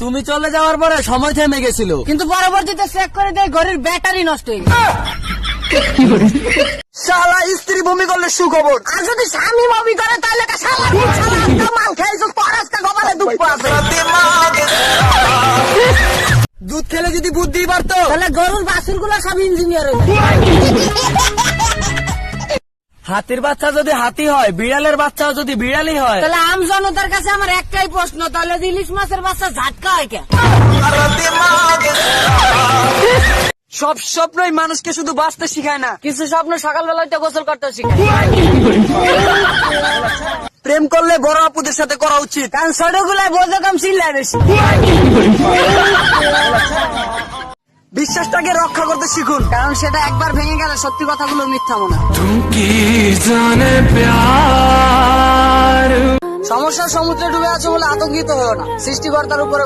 তুমি চলে যাওয়ার পরে সময় থেমে গেছিল, কিন্তু পরবর্তীতে চেক করে দেয় ঘড়ির ব্যাটারি নষ্ট হয়ে গেছে। শালা স্ত্রী বমি করলে সুখবর, আর যদি স্বামী বমি করে তাহলে মাল খেয়েছো পরাস্তা কপালে দুঃখ আছে। দুধ খেলে যদি বুদ্ধি বাড়তো তাহলে গরুর বাছুর গুলো সব ইঞ্জিনিয়ার হয়ে হাতির বাচ্চা যদি হাতি হয়, বিড়ালের বাচ্চাও যদি বিড়ালই হয়, তাহলে আম জনতার কাছে আমার একটাই প্রশ্ন, তাহলে ইলিশ মাছের বাচ্চা ঝাটকা হয় কেন? সব স্বপ্নই মানুষকে শুধু বাঁচতে শিখায় না, কিছু স্বপ্ন সকালবেলায় তো গোসল করতে শিখে। প্রেম করলে বড় আপুদের সাথে করা উচিত, কারণ ছোট গুলা বোঝো কম চিল্লায় বেশি। বিশ্বাসটাকে রক্ষা করতে শিখুন, কারণ সেটা একবার ভেঙে গেলে সত্যি কথাগুলো মিথ্যা মনে হয়। সমস্যার সমুদ্রে ডুবে আছো বলে আতঙ্কিত হও না, সৃষ্টিকর্তার উপরে